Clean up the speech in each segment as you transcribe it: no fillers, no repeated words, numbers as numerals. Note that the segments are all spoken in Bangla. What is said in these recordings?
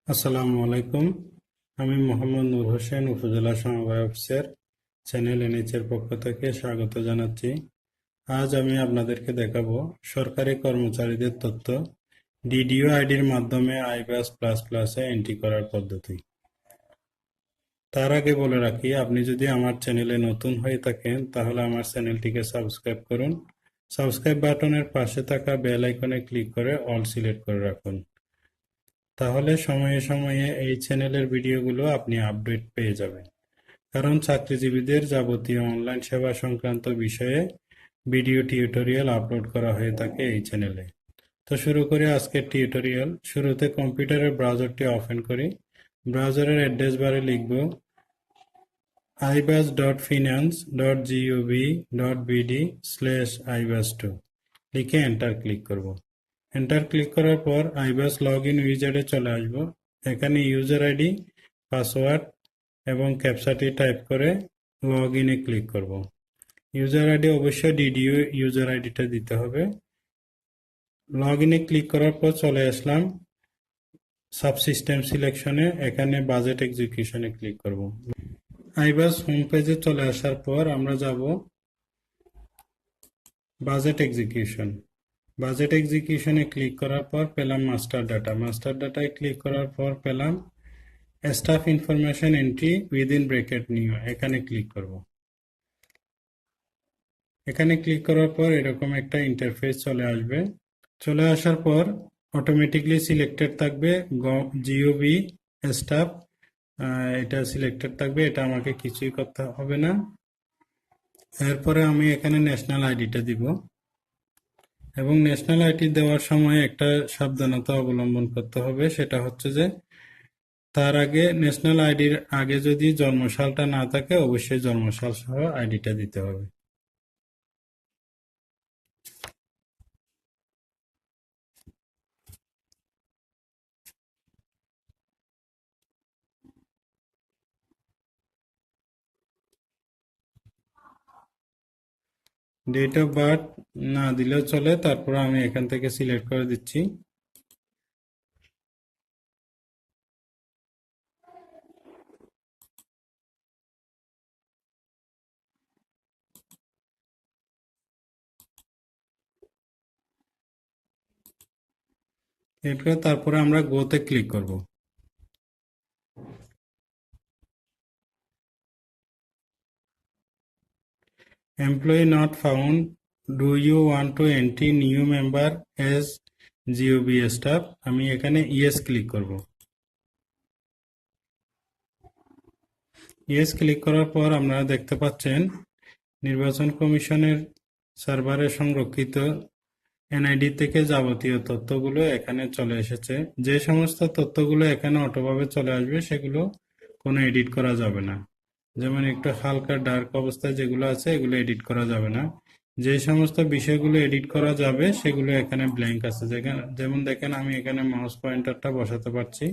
আসসালামু আলাইকুম। আমি মোহাম্মদ নূর হোসেন, উপজেলা সমবায় অফিসার, চ্যানেল এনএইচ এর পক্ষ থেকে স্বাগত জানাচ্ছি। আজ আমি আপনাদেরকে দেখাবো সরকারি কর্মচারীদের তথ্য ডিডিও আইডির মাধ্যমে আইবাস প্লাস প্লাসে এন্ট্রি করার পদ্ধতি। তার আগে বলে রাখি, আপনি যদি আমার চ্যানেলে নতুন হয়ে থাকেন তাহলে আমার চ্যানেলটিকে সাবস্ক্রাইব করুন। সাবস্ক্রাইব বাটনের পাশে থাকা বেল আইকনে ক্লিক করে অল সিলেক্ট করে রাখুন। তাহলে সময়ে সময়ে এই চ্যানেলের ভিডিওগুলো আপনি আপডেট পেয়ে যাবেন। কারণ চাকরিজীবীদের যাবতীয় অনলাইন সেবা সংক্রান্ত বিষয়ে ভিডিও টিউটোরিয়াল আপলোড করা হয়ে থাকে এই চ্যানেলে। তো শুরু করি আজকের টিউটোরিয়াল। শুরুতে কম্পিউটারের ব্রাউজারটি ওপেন করি। ব্রাউজারের অ্যাড্রেস বারে লিখব ibas.finance.gov.bd/ibas2 লিখে এন্টার ক্লিক করব। এন্টার ক্লিক করার পর আইবাস লগ ইন উইজার্ডে চলে আসব। এখানে ইউজার আইডি, পাসওয়ার্ড এবং ক্যাপচাটি টাইপ করে লগ ইনে ক্লিক করব। ইউজার আইডি অবশ্যই ডিডিও ইউজার আইডিটা দিতে হবে। লগ ইনে ক্লিক করার পর চলে আসলাম সাবসিস্টেম সিলেকশনে। এখানে বাজেট এক্সিকিউশনে ক্লিক করব। আইবাস হোম পেজে চলে আসার পর আমরা যাব বাজেট এক্সিকিউশন। বাজেট এক্সিকিউশনে ক্লিক করার পর পেলাম মাস্টার ডাটা। মাস্টার ডাটায় ক্লিক করার পর পেলাম staff information entry within bracket new. এখানে ক্লিক করব। এখানে ক্লিক করার পর এরকম একটা ইন্টারফেস চলে আসবে। চলে আসার পর অটোমেটিকলি সিলেক্টেড থাকবে জিওবি স্টাফ, এটা সিলেক্টেড থাকবে। এটা আমাকে কিছুই করতে হবে না। এরপরে আমি এখানে ন্যাশনাল আইডিটা দিব এবং ন্যাশনাল আইডি দেওয়ার সময় একটা সাবধানতা অবলম্বন করতে হবে। সেটা হচ্ছে যে তার আগে ন্যাশনাল আইডির আগে যদি জন্মসালটা না থাকে অবশ্যই জন্মসাল সহ আইডিটা দিতে হবে। ডেট অফ বার্থ না দিলেও চলে, তারপর আমি এখান থেকে সিলেক্ট করে দিচ্ছি। এরপরে তারপরে আমরা গোতে ক্লিক করব। Employee not found, do you want to entry new member as GOB staff. আমি এখানে ইয়েস ক্লিক করব। ইয়েস ক্লিক করার পর আপনারা দেখতে পাচ্ছেন নির্বাচন কমিশনের সার্ভারে সংরক্ষিত এনআইডি থেকে যাবতীয় তথ্যগুলো এখানে চলে এসেছে। যে সমস্ত তথ্যগুলো এখানে অটোভাবে চলে আসবে সেগুলো কোনো এডিট করা যাবে না। যেমন একটু হালকা ডার্ক অবস্থায় যেগুলো আছে এগুলো এডিট করা যাবে না। যে সমস্ত বিষয়গুলো এডিট করা যাবে সেগুলো এখানে ব্ল্যাঙ্ক আছে। যেমন দেখেন আমি এখানে মাউস পয়েন্টারটা বসাতে পারছি,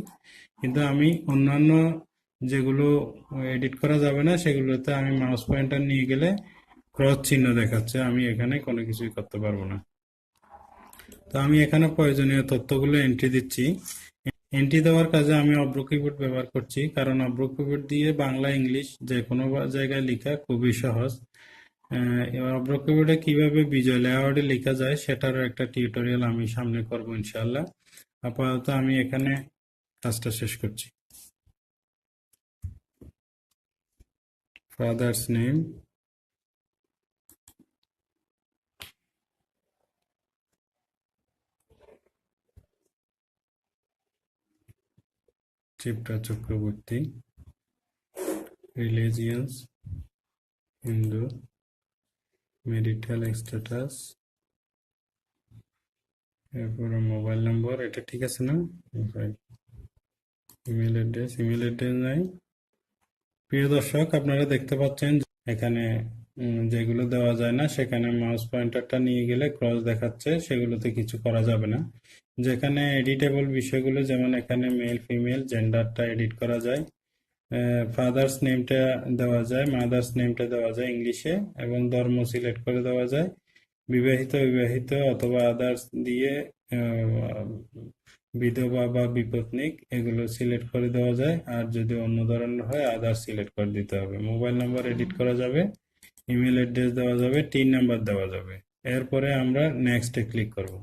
কিন্তু আমি অন্যান্য যেগুলো এডিট করা যাবে না সেগুলোতে আমি মাউস পয়েন্টার নিয়ে গেলে ক্রস চিহ্ন দেখাচ্ছে। আমি এখানে কোনো কিছুই করতে পারবো না। তো আমি এখানে প্রয়োজনীয় তথ্যগুলো এন্ট্রি দিচ্ছি। এন্ট্রি দেওয়ার কাজে আমি অব্র কিবোর্ড ব্যবহার করছি, কারণ অব্র কিবোর্ড দিয়ে বাংলা ইংলিশ যে কোনো জায়গায় লেখা খুবই সহজ। অব্র কিবোর্ডে কিভাবে বিজয় লেআউটে লেখা যায় সেটারও একটা টিউটোরিয়াল আমি সামনে করব ইনশাআল্লাহ। আপাতত আমি এখানে কাজটা শেষ করছি। Father's name, Chitra Chakraborty, religions Hindu, marital status, এরপরে মোবাইল নম্বর, এটা ঠিক আছে না? ইমেল অ্যাড্রেস নাই। প্রিয় দর্শক, আপনারা দেখতে পাচ্ছেন এখানে যেগুলো দেওয়া যায় না সেখানে মাউস পয়েন্টারটা নিয়ে গেলে ক্রস দেখাচ্ছে, সেগুলোতে কিছু করা যাবে না। যেখানে এডিটেবল বিষয়গুলো, যেমন এখানে মেল ফিমেল জেন্ডারটা এডিট করা যায়, ফাদার্স নেমটা দেওয়া যায়, মাদার্স নেমটা দেওয়া যায় ইংলিশে, এবং ধর্ম সিলেক্ট করে দেওয়া যায়। বিবাহিত, বিবাহিত অথবা আদার্স দিয়ে বিধবা বা বিপত্নিক এগুলো সিলেক্ট করে দেওয়া যায়, আর যদি অন্য ধরনের হয় আদার সিলেক্ট করে দিতে হবে। মোবাইল নাম্বার এডিট করা যাবে, ইমেল অ্যাড্রেস দেওয়া যাবে, টিন নাম্বার দেওয়া যাবে। এরপরে আমরা নেক্সটে ক্লিক করব।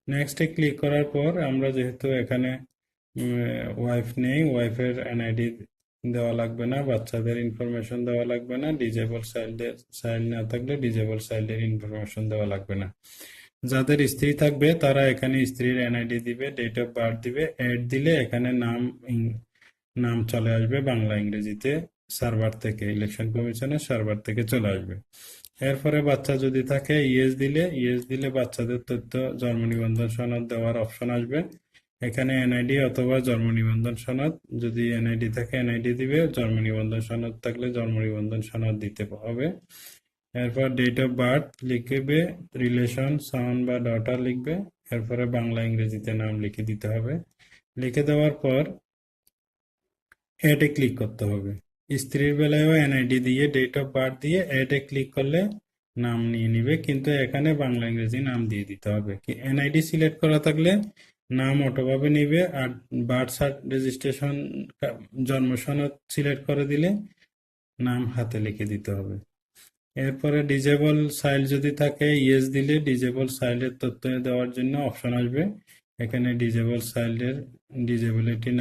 নেক্সটে ক্লিক করার পর আমরা যেহেতু এখানে ওয়াইফ নেই, ওয়াইফের এনআইডি দেওয়া লাগবে না, বাচ্চাদের ইনফরমেশন দেওয়া লাগবে না, ডিজেবল চাইল্ড না থাকলে ডিজেবল চাইল্ডের ইনফরমেশন দেওয়া লাগবে না। যাদের স্ত্রী থাকবে তারা এখানে স্ত্রীর এনআইডি দিবে, ডেট অফ বার্থ দিবে, অ্যাড দিলে এখানে নাম চলে আসবে বাংলা ইংরেজিতে সার্ভার থেকে, ইলেকশন কমিশনের সার্ভার থেকে চলে আসবে। এরপরে বাচ্চা যদি থাকে ইয়েস দিলে বাচ্চাদের তথ্য জন্ম নিবন্ধন সনদ দেওয়ার অপশন আসবে। এখানে এনআইডি অথবা জন্ম নিবন্ধন সনদ, যদি এনআইডি থাকে এনআইডি দিবে, জন্ম নিবন্ধন সনদ থাকলে জন্ম নিবন্ধন সনদ দিতে হবে। এরপর ডেট অফ বার্থ লিখবে, রিলেশন সন বা ডটার লিখবে, এরপরে বাংলা ইংরেজিতে নাম লিখে দিতে হবে। লিখে দেওয়ার পর অ্যাডে ক্লিক করতে হবে। স্ত্রীর বেলায়ও এনআইডি দিয়ে ডেট অফ বার্থ দিয়ে অ্যাডে ক্লিক করলে নাম নিয়ে নিবে, কিন্তু এখানে বাংলা ইংরেজি নাম দিয়ে দিতে হবে। এনআইডি সিলেক্ট করা থাকলে নাম অটোভাবে নিবে, আর বার্থ রেজিস্ট্রেশন জন্ম সনদ সিলেক্ট করে দিলে নাম হাতে লিখে দিতে হবে। এরপরে ডিজেবল চাইল্ড যদি থাকে ইয়েস দিলে ডিজেবল চাইল্ডের তথ্য দেওয়ার জন্য অপশন আসবে। এখানে ডিজেবল চাইল্ডের disability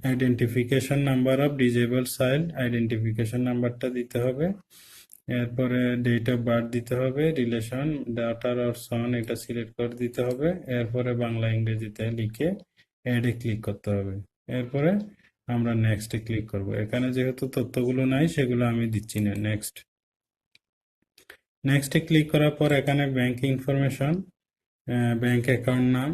identification number of disable child identification নাম্বারটা দিতে হবে। এরপরে ডেট অফ বার্থ দিতে হবে, রিলেশন ডটার অর সন এটা সিলেক্ট করে দিতে হবে। এরপরে বাংলা ইংরেজিতে লিখে অ্যাডে ক্লিক করতে হবে। এরপরে আমরা নেক্সটে ক্লিক করব। এখানে যেহেতু তথ্যগুলো নাই সেগুলো আমি দিচ্ছি না। নেক্সটে ক্লিক করার পর এখানে ব্যাংক ইনফরমেশন, ব্যাংক অ্যাকাউন্ট নাম,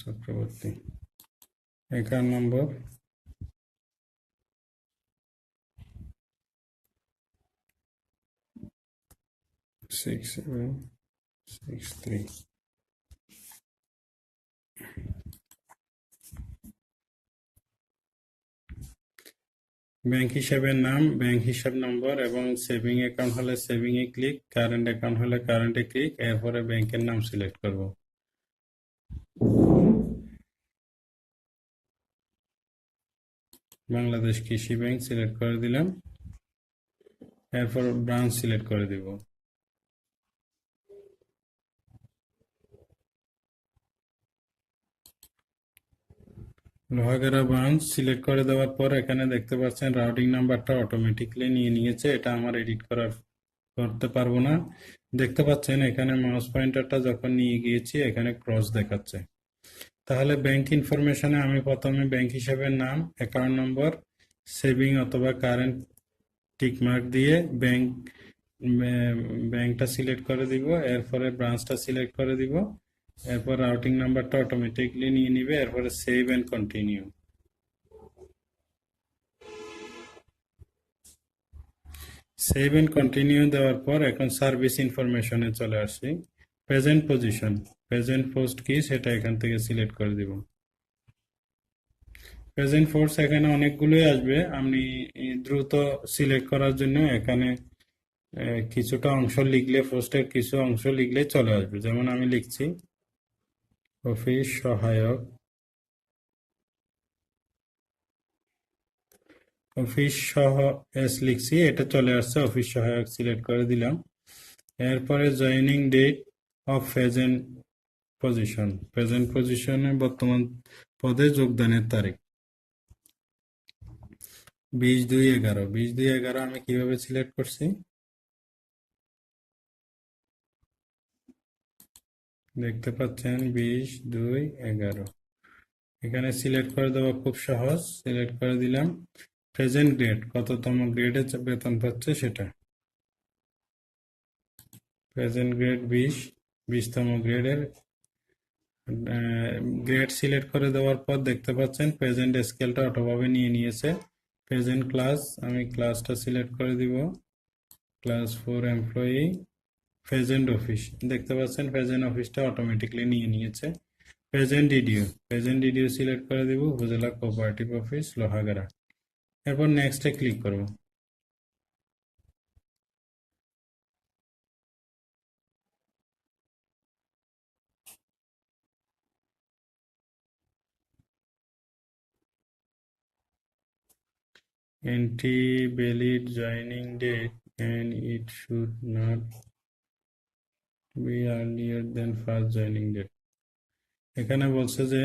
চক্রবর্তী, অ্যাকাউন্ট নম্বর 6763। ব্যাংক হিসাবের নাম, ব্যাংক হিসাব নম্বর, এবং সেভিং অ্যাকাউন্ট হলে সেভিং এ ক্লিক, কারেন্ট অ্যাকাউন্ট হলে কারেন্টে ক্লিক। এরপরে ব্যাংকের নাম সিলেক্ট করব। বাংলাদেশ কৃষি ব্যাংক সিলেক্ট করে দিলাম। এরপর ব্রাঞ্চ সিলেক্ট করে দিব। লোহাগাড়া ব্রাঞ্চ সিলেক্ট করে দেওয়ার পর এখানে দেখতে পাচ্ছেন রাউটিং নাম্বারটা অটোমেটিকলি নিয়ে নিয়েছে, এটা আমার এডিট করতে পারবো না। দেখতে পাচ্ছেন এখানে মাউস পয়েন্টারটা যখন নিয়ে গিয়েছি এখানে ক্রস দেখাচ্ছে। তাহলে ব্যাংক ইনফরমেশনে আমি প্রথমে ব্যাংক হিসাবের নাম, অ্যাকাউন্ট নম্বর, সেভিং অথবা কারেন্ট টিকমার্ক দিয়ে ব্যাংকটা সিলেক্ট করে দিব। এরপরে ব্রাঞ্চটা সিলেক্ট করে দিব। এরপর রাউটিং নাম্বারটা অটোমেটিকলি নিয়ে নিবে। এরপরে save and continue. Save and continue দেওয়ার পর এখন সার্ভিস ইনফরমেশনে চলে আসি। প্রেজেন্ট পজিশন, প্রেজেন্ট পোস্ট কি সেটা এখান থেকে সিলেক্ট করে দিব। প্রেজেন্ট ফোর্স এখানে অনেকগুলোই আসবে, আমি দ্রুত সিলেক্ট করার জন্য এখানে কিছুটা অংশ লিখলে, পোস্টের কিছু অংশ লিখলে চলে আসবে। যেমন আমি লিখছি অফিস সহায়ক, অফিস সহ এস লিখছি, এটা চলে আসছে, অফিস সহায়ক সিলেক্ট করে দিলাম। এরপরে জয়েনিং ডেট অফ প্রেজেন্ট পজিশনে বর্তমান পদে যোগদানের তারিখ 20/2/11। 20/2/11 আমি কিভাবে সিলেক্ট করছি দেখতে পাচ্ছেন, 20/2/11। এখানে সিলেক্ট করে দেওয়া খুব সহজ, সিলেক্ট করে দিলাম। প্রেজেন্ট গ্রেড, কততম গ্রেডে বেতন পাচ্ছে সেটা, প্রেজেন্ট গ্রেড 20তম গ্রেডের গ্রেড সিলেক্ট করে দেওয়ার পর দেখতে পাচ্ছেন প্রেজেন্ট স্কেলটা অটোভাবে নিয়ে নিয়েছে। প্রেজেন্ট ক্লাস, আমি ক্লাসটা সিলেক্ট করে দিব, ক্লাস 4 এমপ্লয়ি। প্রেজেন্ট অফিস, দেখতে পাচ্ছেন প্রেজেন্ট অফিসটা অটোমেটিকলি নিয়ে নিয়েছে। প্রেজেন্ট ডিডিও সিলেক্ট করে দিব, উপজেলা কোঅপারেটিভ অফিস লোহাগাড়া। এরপর নেক্সটে ক্লিক করব। Entry valid joining date and it should not be earlier than first joining date। এখানে বলছে যে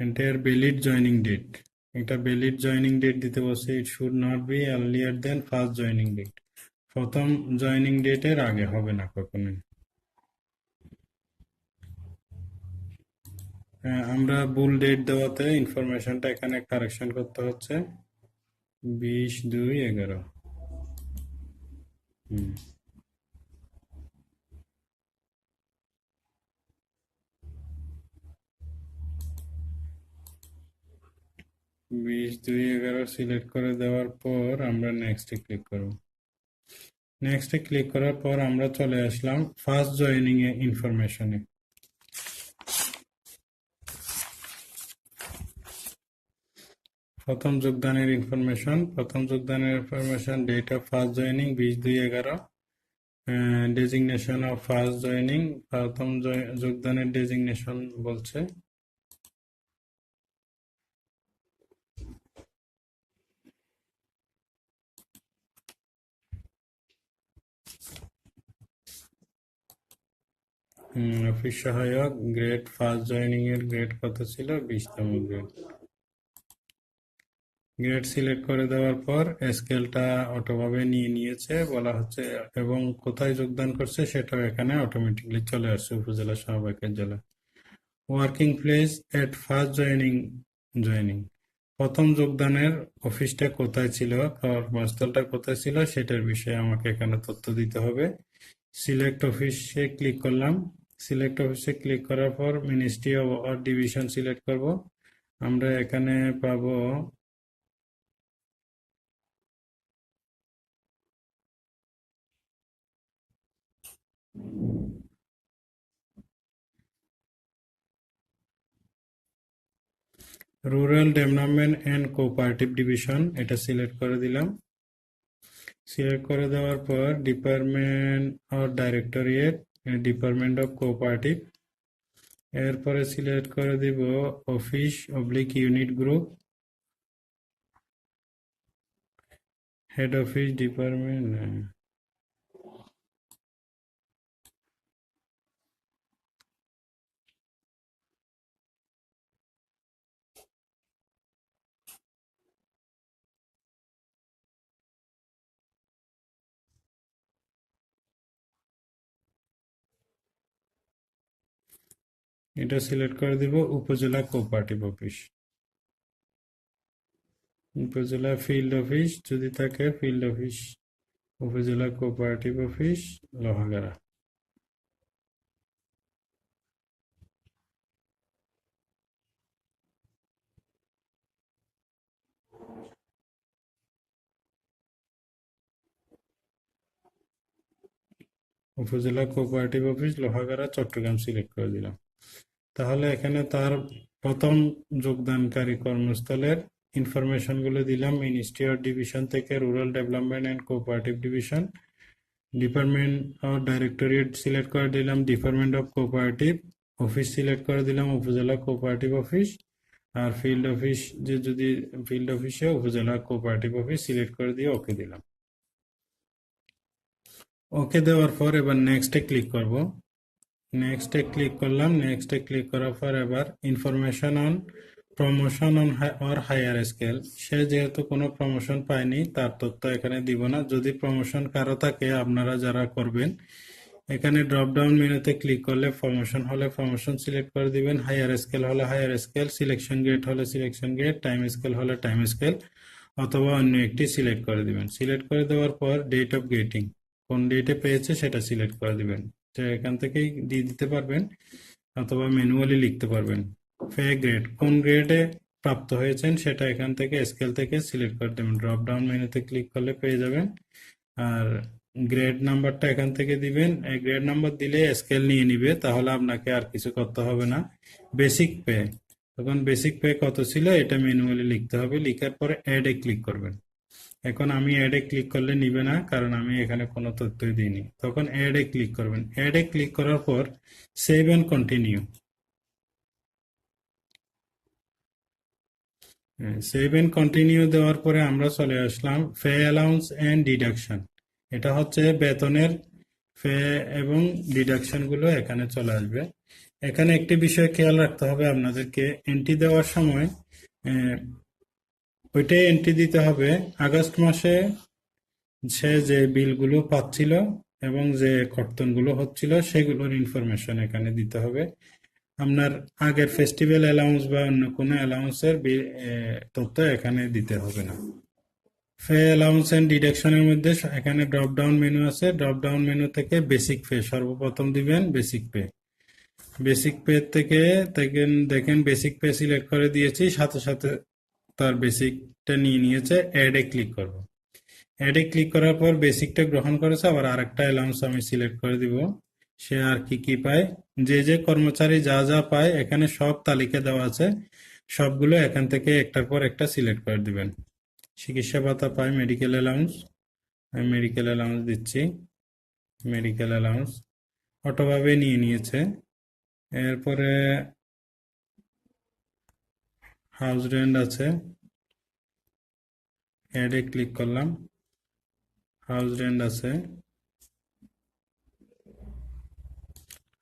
এন্টার ভ্যালিড জয়েনিং ডেট, একটা ভ্যালিড জয়েনিং ডেট দিতে বলছে। It should not be earlier than first joining date, প্রথম জয়েনিং ডেটের আগে হবে না কখনোই। আমরা ভুল ডেট দেওয়াতে ইনফরমেশনটা এখানে কারেকশন করতে হচ্ছে। 20/2/11। 20/2/11 সিলেক্ট করে দেওয়ার পর আমরা নেক্সটে ক্লিক করব। নেক্সটে ক্লিক করার পর আমরা চলে আসলাম ফার্স্ট জয়েনিং এ ইনফরমেশনে। প্রথম যোগদানের information, date of first joining 20/2/11। Designation of first joining, প্রথম যোগদানের ডেজিগনেশন বলছে। অফিস সহায়ক, গ্রেড ফার্স্ট জয়েনিং এর গ্রেড কত ছিল? 20তম গ্রেড। গ্রেড সিলেক্ট করে দেওয়ার পর স্কেলটা অটোভাবে নিয়ে নিয়েছে বলা হচ্ছে, এবং কোথায় যোগদান করছে সেটাও এখানে অটোমেটিকলি চলে আসছে, উপজেলা সহবাগের জেলা। Working place at first joining, প্রথম যোগদানের অফিসটা কোথায় ছিল, কর্মস্থলটা কোথায় ছিল সেটার বিষয়ে আমাকে এখানে তথ্য দিতে হবে। সিলেক্ট অফিসে ক্লিক করলাম। সিলেক্ট অফিসে ক্লিক করার পর মিনিস্ট্রি অর ডিভিশন সিলেক্ট করব। আমরা এখানে পাবো rural development and cooperative division, এটা সিলেক্ট করে দিলাম। সিলেক্ট করে দেওয়ার পর department or directorate, department of cooperative. এরপরে সিলেক্ট করে দিব office unit group, head office department. এটা সিলেক্ট করে দিব upazila cooperative office. Upazila field office যদি থাকে, field office upazila cooperative office Lohagara. Upazila cooperative office Lohagara Chattogram select করে দিলাম। তাহলে এখানে তার প্রথম যোগদানকারী কর্মস্থলের ইনফরমেশনগুলো দিলাম। মিনিস্ট্রি অফ ডিভিশন থেকে rural development and cooperative division. Department of directorate select করে দিলাম department of cooperative. Office select করে দিলাম উপজেলা কোঅপারেটিভ অফিস। আর ফিল্ড অফিস যে যদি ফিল্ড অফিসে উপজেলা কোঅপারেটিভ অফিস সিলেক্ট করে দিয়ে ওকে দিলাম। ওকে দেওয়ার পর এবার নেক্সটে ক্লিক করব। নেক্সটে ক্লিক করলাম। নেক্সটে ক্লিক করার পর এবার information on promotion on or higher scale, সে যেহেতু কোনো প্রমোশন পায়নি তার তথ্য এখানে দিব না। যদি প্রমোশন কারো থাকে, আপনারা যারা করবেন, এখানে ড্রপ ডাউন মেনুতে ক্লিক করলে প্রমোশন হলে প্রমোশন সিলেক্ট করে দিবেন, হায়ার স্কেল হলে হায়ার স্কেল, সিলেকশন গ্রেড হলে সিলেকশন গ্রেড, টাইম স্কেল হলে টাইম স্কেল, অথবা অন্য একটি সিলেক্ট করে দিবেন। সিলেক্ট করে দেওয়ার পর ডেট অফ গেটিং, কোন ডেটে পেয়েছে সেটা সিলেক্ট করে দিবেন। এখান থেকেই দিয়ে দিতে পারবেন অথবা ম্যানুয়ালি লিখতে পারবেন। পে গ্রেড, কোন গ্রেডে প্রাপ্ত হয়েছেন সেটা এখান থেকে স্কেল থেকে সিলেক্ট করে দেবেন। ড্রপ ডাউন মেনুতে ক্লিক করলে পেয়ে যাবেন। আর গ্রেড নাম্বারটা এখান থেকে দিবেন। এই গ্রেড নাম্বার দিলে স্কেল নিয়ে নিবে, তাহলে আপনাকে আর কিছু করতে হবে না। বেসিক পে, তখন বেসিক পে কত ছিল এটা ম্যানুয়ালি লিখতে হবে, লিখার পরে অ্যাড এ ক্লিক করবেন। এখন আমি অ্যাড এ ক্লিক করলে নিবে না, কারণ আমি এখানে কোনো তথ্যই দিইনি। তখন অ্যাড এ ক্লিক করবেন। অ্যাড এ ক্লিক করার পর save and continue. Save and continue দেওয়ার পরে আমরা চলে আসলাম ফে অ্যালাউন্স এন্ড ডিডাকশন। এটা হচ্ছে বেতনের ফে এবং ডিডাকশন গুলো এখানে চলে আসবে। এখানে একটি বিষয় খেয়াল রাখতে হবে আপনাদেরকে, এন্ট্রি দেওয়ার সময় আহ, ওইটাই এন্ট্রি দিতে হবে আগস্ট মাসে সে যে বিলগুলো পাচ্ছিল এবং যে কর্তনগুলো হচ্ছিল সেগুলোর ইনফরমেশন এখানে দিতে হবে। আপনার আগের ফেস্টিভ্যাল অ্যালাউন্স বা অন্য কোনো অ্যালাউন্সের তথ্য এখানে দিতে হবে না। ফে অ্যালাউন্স এন্ড ডিডাকশনের মধ্যে এখানে ড্রপ ডাউন মেনু আছে, ড্রপ ডাউন মেনু থেকে বেসিক পে সর্বপ্রথম দিবেন। বেসিক পে, বেসিক পে থেকে দেখেন দেখেন বেসিক পে সিলেক্ট করে দিয়েছি, সাথে সাথে তার বেসিকটা নিয়ে নিয়েছে। অ্যাড এ ক্লিক করব। অ্যাড এ ক্লিক করার পর বেসিকটা গ্রহণ করেছে, আবার আরেকটা অ্যালাউন্স আমি সিলেক্ট করে দিব। সে আর কি কি পায়, যে যে কর্মচারী যা যা পায় এখানে সব তালিকা দেওয়া আছে, সবগুলো এখান থেকে একটার পর একটা সিলেক্ট করে দিবেন। চিকিৎসা ভাতা পায়, মেডিকেল অ্যালাউন্স, আমি মেডিকেল অ্যালাউন্স দিচ্ছি। মেডিকেল অ্যালাউন্স অটোভাবে নিয়ে নিয়েছে। এরপরে হাউস রেন্ট আছে, অ্যাড এ ক্লিক করলাম। হাউস রেন্ট আছে,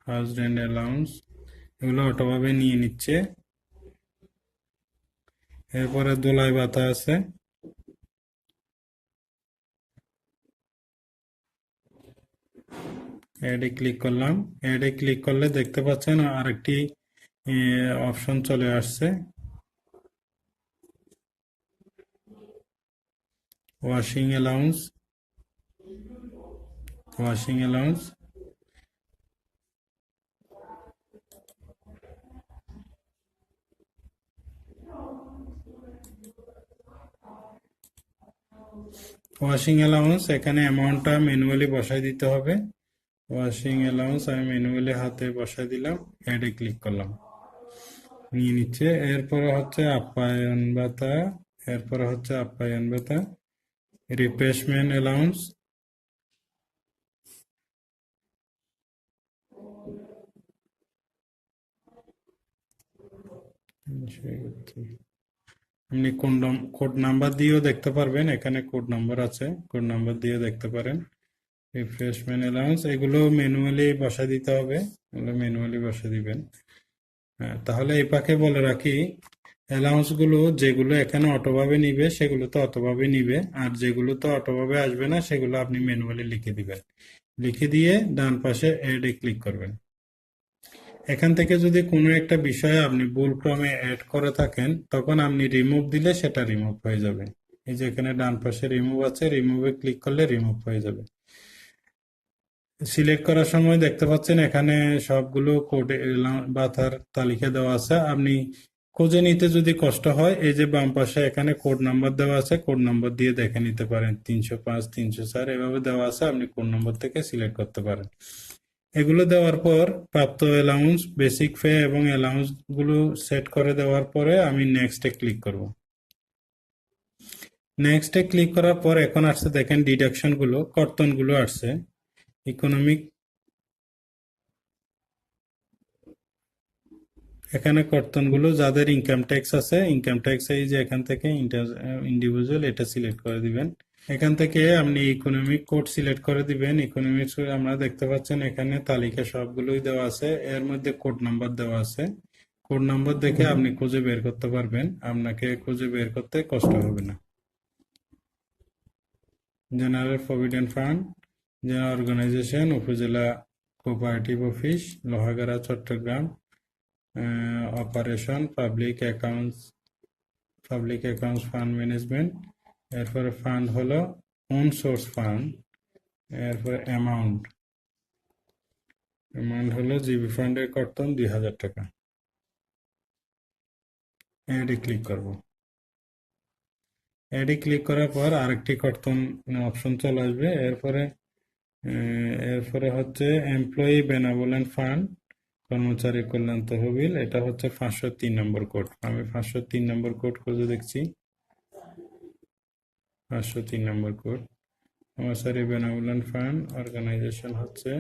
হাউস রেন্ট অ্যালাউন্স, এগুলো অটোভাবে নিয়ে নিচ্ছে। এরপরে দোলাই ভাতা আছে, অ্যাড এ ক্লিক করলাম। অ্যাড এ ক্লিক করলে দেখতে পাচ্ছেন আরেকটি অপশন চলে আসছে, washing allowance. Washing allowance, washing allowance এখানে অ্যামাউন্টটা ম্যানুয়ালি বসাই দিতে হবে। ওয়াশিং অ্যালাউন্স আমি ম্যানুয়ালি হাতে বসাই দিলাম, অ্যাড এ ক্লিক করলাম, নিয়ে নিচ্ছে। এরপরে হচ্ছে আপ্যায়ন ভাতা, এরপরে হচ্ছে আপ্যায়ন ভাতা, রিফ্রেশমেন্ট অ্যালাউন্স, আপনি কোড নাম্বার দিয়েও দেখতে পারবেন, এখানে কোড নাম্বার আছে, কোড নাম্বার দিয়ে দেখতে পারেন। রিফ্রেশমেন্ট অ্যালাউন্স এগুলো ম্যানুয়ালি বসা দিতে হবে, এগুলো ম্যানুয়ালি বসে দিবেন। হ্যাঁ, তাহলে এই পাকে বলে রাখি, অ্যালাউন্স গুলো যেগুলো এখানে অটোভাবে নিবে সেগুলো তো অটোভাবে নিবে, আর যেগুলো তো অটোভাবে আসবে না সেগুলো আপনি ম্যানুয়ালি লিখে দিবেন। লিখে দিয়ে ডান পাশে অ্যাড এ ক্লিক করবেন। এখান থেকে যদি কোনো একটা বিষয়ে আপনি ভুল ক্রমে অ্যাড করে থাকেন, তখন আপনি রিমুভ দিলে সেটা রিমুভ হয়ে যাবে। এই যে এখানে ডান পাশে রিমুভ আছে, রিমুভে ক্লিক করলে রিমুভ হয়ে যাবে। সিলেক্ট করার সময় দেখতে পাচ্ছেন এখানে সবগুলো কোড বাথার তালিকা দেওয়া আছে। আপনি খুঁজে নিতে যদি কষ্ট হয়, এই যে বাম পাশে এখানে কোড নাম্বার দেওয়া আছে, কোড নাম্বার দিয়ে দেখে নিতে পারেন। 305, 304 এভাবে দেওয়া আছে, আপনি কোড নাম্বার থেকে সিলেক্ট করতে পারেন। এগুলো দেওয়ার পর প্রাপ্ত অ্যালাউন্স, বেসিক পে এবং অ্যালাউন্স গুলো সেট করে দেওয়ার পরে আমি নেক্সট এ ক্লিক করব। নেক্সট এ ক্লিক করার পর এখন আসছে দেখেন ডিডাকশন গুলো, কর্তন গুলো আসছে। ইকোনমিক, এখানে কর্তনগুলো যাদের ইনকাম ট্যাক্স আছে, ইনকাম ট্যাক্স এই যে এখান থেকে ইন্ডিভিজুয়াল এটা সিলেক্ট করে দিবেন। এখান থেকে আপনি ইকোনমিক কোড সিলেক্ট করে দিবেন। ইকোনমিক আমরা দেখতে পাচ্ছেন এখানে তালিকা সবগুলোই দেওয়া আছে, এর মধ্যে কোড নাম্বার দেওয়া আছে। কোড নাম্বার দেখে আপনি খুঁজে বের করতে পারবেন, আপনাকে খুঁজে বের করতে কষ্ট হবে না। General provident fund, general organization, upazila cooperative office, Lohagara, Chattogram. Operation, public accounts fund management. এরপরে ফান্ড হলো ওন সোর্স ফান্ড। এরপরে অ্যামাউন্ট, অ্যামাউন্ট হলো জিবি ফান্ডের কর্তন 2000 টাকা। অ্যাডে ক্লিক করব। অ্যাডে ক্লিক করার পর আরেকটি কর্তন অপশন চলে আসবে। এরপরে এরপরে হচ্ছে এমপ্লয়ি বেনাভোলেন্ট ফান্ড, কর্মচারী কল্যাণ তহবিল, এটা হচ্ছে 503 নম্বর কোড। আমি 503 নম্বর কোড খুঁজে দেখছি। 503 নম্বর কোড, কর্মচারী বেনাভোলেন্ট ফান্ড, অর্গানাইজেশন হচ্ছে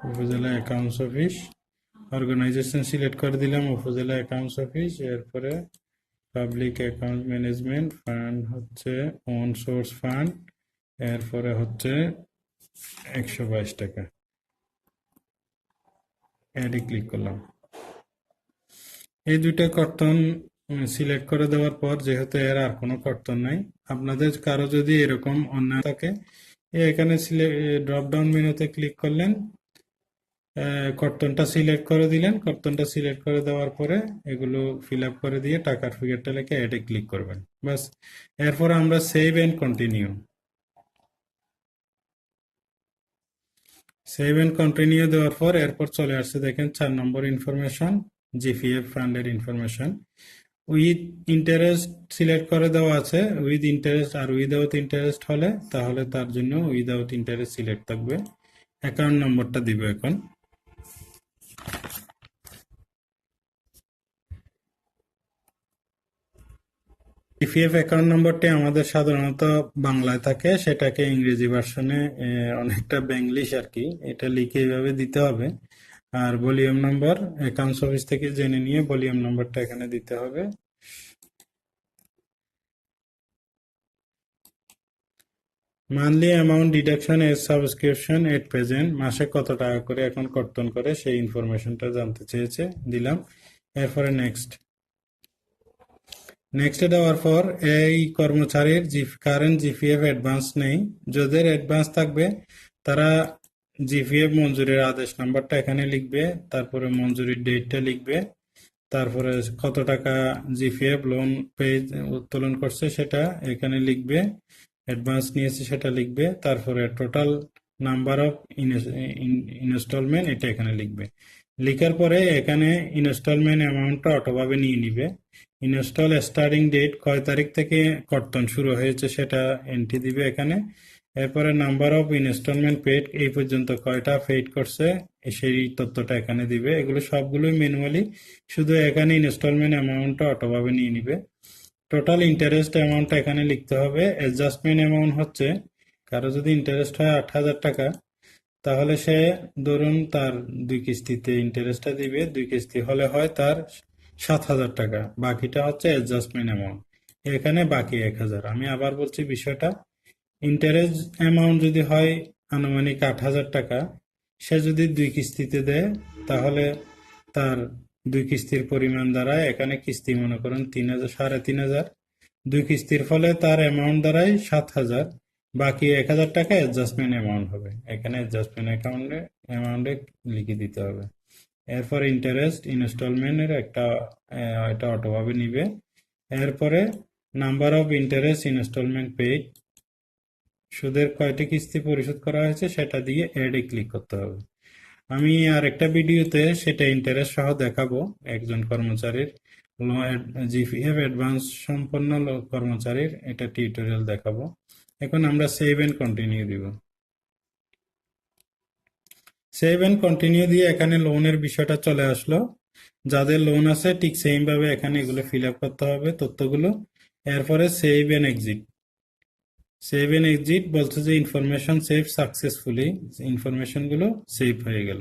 উপজেলা অ্যাকাউন্টস অফিস। অর্গানাইজেশন সিলেক্ট করে দিলাম, উপজেলা অ্যাকাউন্টস অফিস। এরপরে পাবলিক অ্যাকাউন্ট ম্যানেজমেন্ট ফান্ড হচ্ছে ওন সোর্স ফান্ড। এরপরে হচ্ছে 122 টাকা। অ্যাডে ক্লিক করলাম। এই দুইটা কর্তন সিলেক্ট করে দেওয়ার পর, যেহেতু এর আর কোনো কর্তন নাই, আপনাদের কারো যদি এরকম অন্যায় থাকে, এখানে ড্রপ ডাউন মেনুতে ক্লিক করলেন, কর্তনটা সিলেক্ট করে দিলেন। কর্তনটা সিলেক্ট করে দেওয়ার পরে এগুলো ফিল আপ করে দিয়ে টাকার ফিগারটা লিখে অ্যাডে ক্লিক করবেন, বাস। এরপর আমরা save and continue. Save and continue দেওয়ার পর এরপর চলে আসছে, দেখেন 4 নম্বর ইনফরমেশন, জিপিএফ ফান্ডের ইনফরমেশন। উইথ ইন্টারেস্ট সিলেক্ট করে দেওয়া আছে, উইথ ইন্টারেস্ট আর উইদাউট ইন্টারেস্ট হলে তাহলে তার জন্য উইদাউট ইন্টারেস্ট সিলেক্ট থাকবে। অ্যাকাউন্ট নম্বরটা দিব এখন। ইপিএফ অ্যাকাউন্ট নম্বরটি আমাদের সাধারণত বাংলায় থাকে, সেটাকে ইংরেজি ভার্সনে অনেকটা বেঙ্গলিশ আর কি, এটা লিখে এইভাবে দিতে হবে। আর ভলিউম নম্বর অ্যাকাউন্টস অফিস থেকে জেনে নিয়ে ভলিউম নম্বরটা এখানে দিতে হবে। মান্থলি অ্যামাউন্ট ডিডাকশন এর সাবস্ক্রিপশন এট প্রেজেন্ট, মাসে কত টাকা করে এখন কর্তন করে সেই ইনফরমেশনটা জানতে চেয়েছে, দিলাম। এরপরে নেক্সট। নেক্সটে দেওয়ার পর এই কর্মচারীর কারেন্ট জিপিএফ অ্যাডভান্স নেই, যাদের অ্যাডভান্স থাকবে তারা জিপিএফ মঞ্জুরির আদেশ নাম্বারটা এখানে লিখবে, তারপরে মঞ্জুরির ডেটটা লিখবে, তারপরে কত টাকা জিপিএফ লোন উত্তোলন করছে সেটা এখানে লিখবে, অ্যাডভান্স নিয়েছে সেটা লিখবে, তারপরে টোটাল নাম্বার অফ ইনস্টলমেন্ট এটা এখানে লিখবে। লিখার পরে এখানে ইনস্টলমেন্ট অ্যামাউন্টটা অটোভাবে নিয়ে নিবে। ইনস্টল স্টার্টিং ডেট, কয় তারিখ থেকে কর্তন শুরু হয়েছে সেটা এন্ট্রি দিবে এখানে। এরপরে নাম্বার অফ ইনস্টলমেন্ট পেড, এই পর্যন্ত কয়টা পেড করছে সেই তথ্যটা এখানে দিবে। এগুলো সবগুলোই ম্যানুয়ালি, শুধু এখানে ইনস্টলমেন্ট অ্যামাউন্টটা অটোভাবে নিয়ে নিবে। টোটাল ইন্টারেস্ট অ্যামাউন্টটা এখানে লিখতে হবে। অ্যাডজাস্টমেন্ট অ্যামাউন্ট হচ্ছে, কারো যদি ইন্টারেস্ট হয় 8,000 টাকা, তাহলে সে ধরুন তার 2 কিস্তিতে ইন্টারেস্টটা দিবে, 2 কিস্তি হলে হয় তার 7,000 টাকা, বাকিটা হচ্ছে অ্যাডজাস্টমেন্ট অ্যামাউন্ট। এখানে বাকি 1,000। আমি আবার বলছি বিষয়টা, ইন্টারেস্ট অ্যামাউন্ট যদি হয় আনুমানিক 8,000 টাকা, সে যদি 2 কিস্তিতে দেয় তাহলে তার 2 কিস্তির পরিমাণ দাঁড়ায়, এখানে কিস্তি মনে করেন 3,000, 3,500, 2 কিস্তির ফলে তার অ্যামাউন্ট দাঁড়ায় 7,000, বাকি 1,000 টাকা অ্যাডজাস্টমেন্ট অ্যামাউন্ট হবে, এখানে অ্যাডজাস্টমেন্ট অ্যামাউন্টে লিখে দিতে হবে। এরপর ইন্টারেস্ট ইনস্টলমেন্টের এটা অটোভাবে নিবে। এরপরে number of interest installment paid, সুদের কয়টি কিস্তি পরিশোধ করা হয়েছে সেটা দিয়ে অ্যাডে ক্লিক করতে হবে। আমি আরেকটা ভিডিওতে সেটা ইন্টারেস্ট সহ দেখাবো, একজন কর্মচারীর জিপিএফ অ্যাডভান্স সম্পন্ন কর্মচারীর এটা টিউটোরিয়াল দেখাবো। এখন আমরা সেভ এন্ড কন্টিনিউ দিব। সেভ এন্ড কন্টিনিউ দিয়ে এখানে লোনের বিষয়টা চলে আসলো। যাদের লোন আছে ঠিক সেম ভাবে এখানে এগুলো ফিল আপ করতে হবে তথ্যগুলো। এরপরে save and exit. Save and exit বলছে যে ইনফরমেশন সেভ সাকসেসফুলি, ইনফরমেশন গুলো সেভ হয়ে গেল।